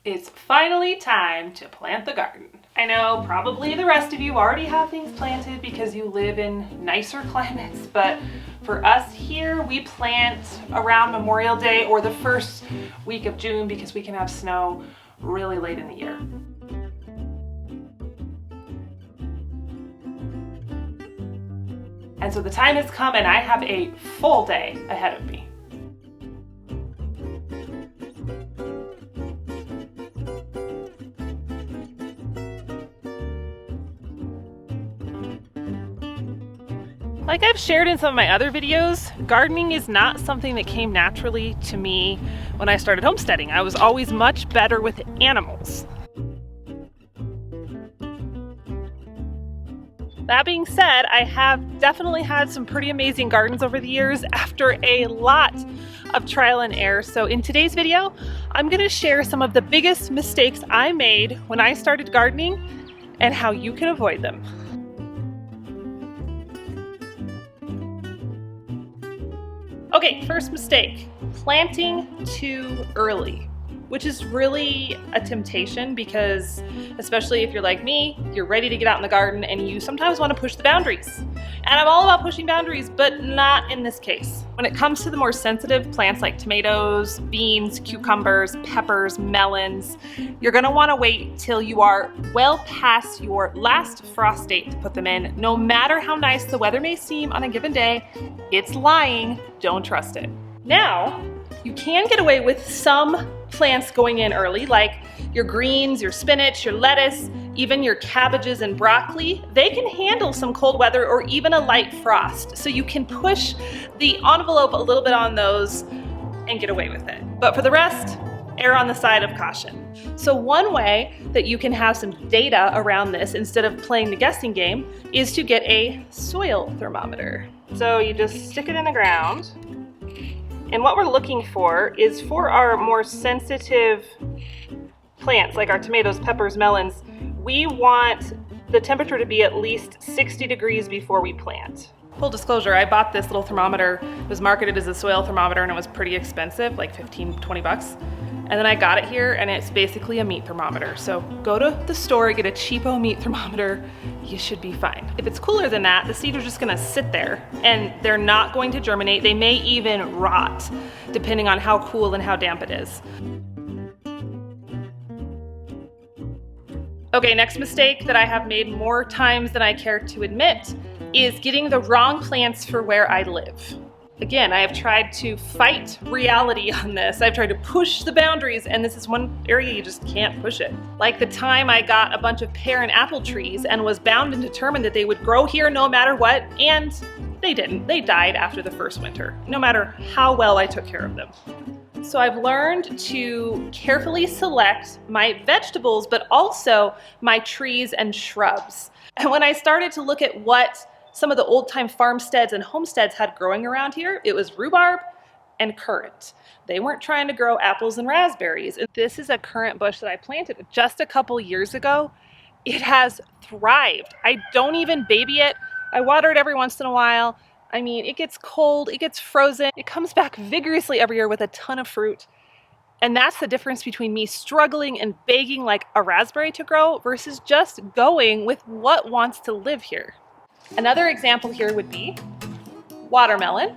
It's finally time to plant the garden. I know probably the rest of you already have things planted because you live in nicer climates, but for us here, we plant around Memorial Day or the first week of June because we can have snow really late in the year. And so the time has come and I have a full day ahead of me. Like I've shared in some of my other videos, gardening is not something that came naturally to me when I started homesteading. I was always much better with animals. That being said, I have definitely had some pretty amazing gardens over the years after a lot of trial and error. So in today's video, I'm going to share some of the biggest mistakes I made when I started gardening and how you can avoid them. Okay, first mistake, planting too early, which is really a temptation because, especially if you're like me, you're ready to get out in the garden and you sometimes want to push the boundaries. And I'm all about pushing boundaries, but not in this case. When it comes to the more sensitive plants like tomatoes, beans, cucumbers, peppers, melons, you're gonna wanna wait till you are well past your last frost date to put them in. No matter how nice the weather may seem on a given day, it's lying, don't trust it. Now, you can get away with some plants going in early, like your greens, your spinach, your lettuce, even your cabbages and broccoli. They can handle some cold weather or even a light frost. So you can push the envelope a little bit on those and get away with it. But for the rest, err on the side of caution. So one way that you can have some data around this instead of playing the guessing game is to get a soil thermometer. So you just stick it in the ground. And what we're looking for is for our more sensitive plants, like our tomatoes, peppers, melons, we want the temperature to be at least 60 degrees before we plant. Full disclosure, I bought this little thermometer. It was marketed as a soil thermometer and it was pretty expensive, like 15, 20 bucks. And then I got it here and it's basically a meat thermometer. So go to the store, get a cheapo meat thermometer, you should be fine. If it's cooler than that, the seeds are just gonna sit there and they're not going to germinate. They may even rot, depending on how cool and how damp it is. Okay, next mistake that I have made more times than I care to admit is getting the wrong plants for where I live. Again, I have tried to fight reality on this. I've tried to push the boundaries, and this is one area you just can't push it. Like the time I got a bunch of pear and apple trees and was bound and determined that they would grow here no matter what, and they didn't. They died after the first winter, no matter how well I took care of them. So I've learned to carefully select my vegetables, but also my trees and shrubs. And when I started to look at what some of the old-time farmsteads and homesteads had growing around here, it was rhubarb and currant. They weren't trying to grow apples and raspberries. And this is a currant bush that I planted just a couple years ago. It has thrived. I don't even baby it. I water it every once in a while. I mean, it gets cold, it gets frozen. It comes back vigorously every year with a ton of fruit. And that's the difference between me struggling and begging like a raspberry to grow versus just going with what wants to live here. Another example here would be watermelon.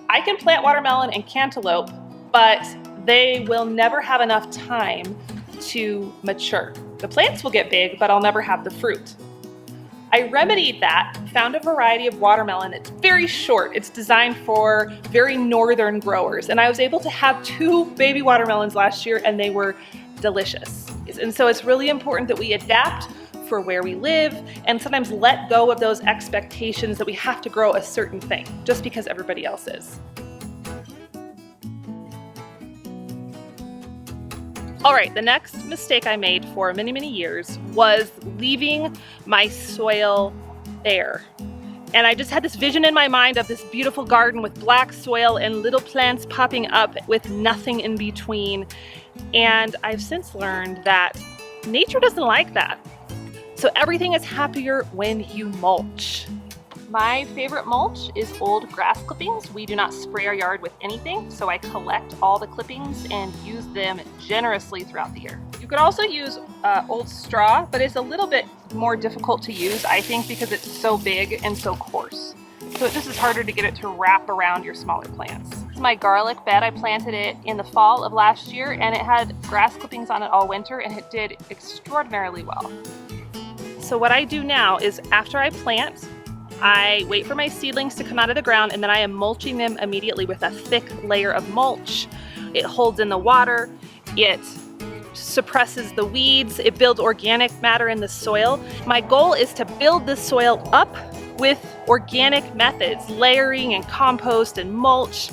I can plant watermelon and cantaloupe, but they will never have enough time to mature. The plants will get big, but I'll never have the fruit. I remedied that, found a variety of watermelon that's very short. It's designed for very northern growers. And I was able to have 2 baby watermelons last year and they were delicious. And so it's really important that we adapt for where we live and sometimes let go of those expectations that we have to grow a certain thing just because everybody else is. All right, the next mistake I made for many, many years was leaving my soil bare. And I just had this vision in my mind of this beautiful garden with black soil and little plants popping up with nothing in between. And I've since learned that nature doesn't like that. So everything is happier when you mulch. My favorite mulch is old grass clippings. We do not spray our yard with anything, so I collect all the clippings and use them generously throughout the year. You could also use old straw, but it's a little bit more difficult to use, I think, because it's so big and so coarse. So it just is harder to get it to wrap around your smaller plants. This is my garlic bed. I planted it in the fall of last year, and it had grass clippings on it all winter, and it did extraordinarily well. So what I do now is after I plant, I wait for my seedlings to come out of the ground, and then I am mulching them immediately with a thick layer of mulch. It holds in the water, it suppresses the weeds, it builds organic matter in the soil. My goal is to build the soil up with organic methods, layering and compost and mulch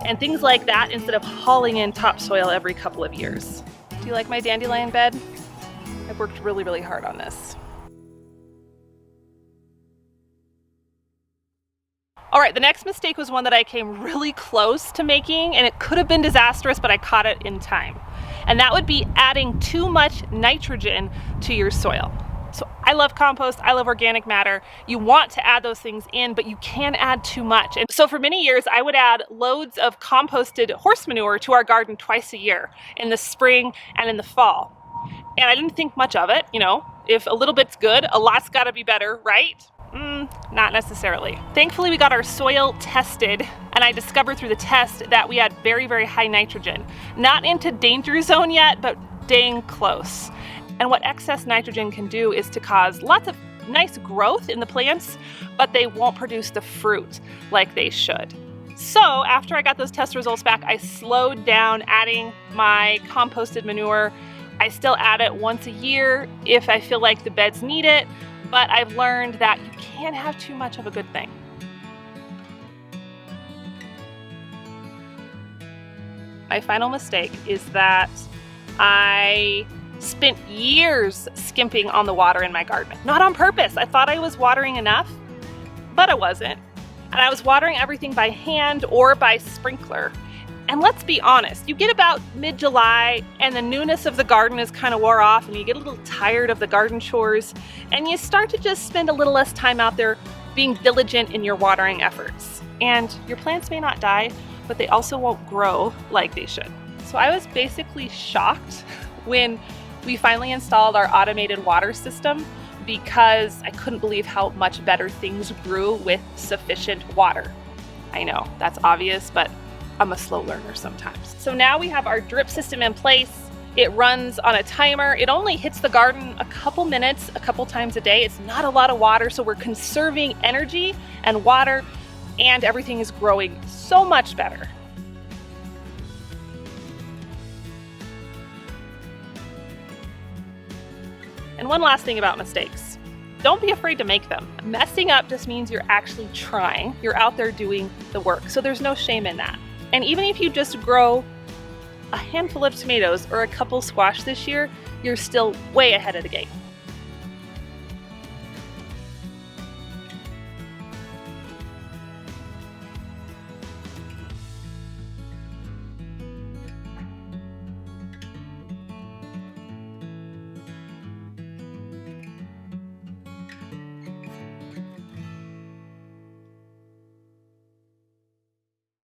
and things like that, instead of hauling in topsoil every couple of years. Do you like my dandelion bed? I've worked really, really hard on this. All right, the next mistake was one that I came really close to making, and it could have been disastrous, but I caught it in time. And that would be adding too much nitrogen to your soil. So I love compost, I love organic matter. You want to add those things in, but you can add too much. And so for many years, I would add loads of composted horse manure to our garden twice a year, in the spring and in the fall. And I didn't think much of it, you know, if a little bit's good, a lot's gotta be better, right? Not necessarily. Thankfully, we got our soil tested, and I discovered through the test that we had very, very high nitrogen. Not into danger zone yet, but dang close. And what excess nitrogen can do is to cause lots of nice growth in the plants, but they won't produce the fruit like they should. So after I got those test results back, I slowed down adding my composted manure. I still add it once a year if I feel like the beds need it, but I've learned that you can't have too much of a good thing. My final mistake is that I spent years skimping on the water in my garden. Not on purpose. I thought I was watering enough, but I wasn't. And I was watering everything by hand or by sprinkler. And let's be honest, you get about mid-July and the newness of the garden is kind of wore off, and you get a little tired of the garden chores, and you start to just spend a little less time out there being diligent in your watering efforts. And your plants may not die, but they also won't grow like they should. So I was basically shocked when we finally installed our automated water system, because I couldn't believe how much better things grew with sufficient water. I know, that's obvious, but I'm a slow learner sometimes. So now we have our drip system in place. It runs on a timer. It only hits the garden a couple minutes, a couple times a day. It's not a lot of water, so we're conserving energy and water, and everything is growing so much better. And one last thing about mistakes. Don't be afraid to make them. Messing up just means you're actually trying. You're out there doing the work, so there's no shame in that. And even if you just grow a handful of tomatoes or a couple squash this year, you're still way ahead of the game.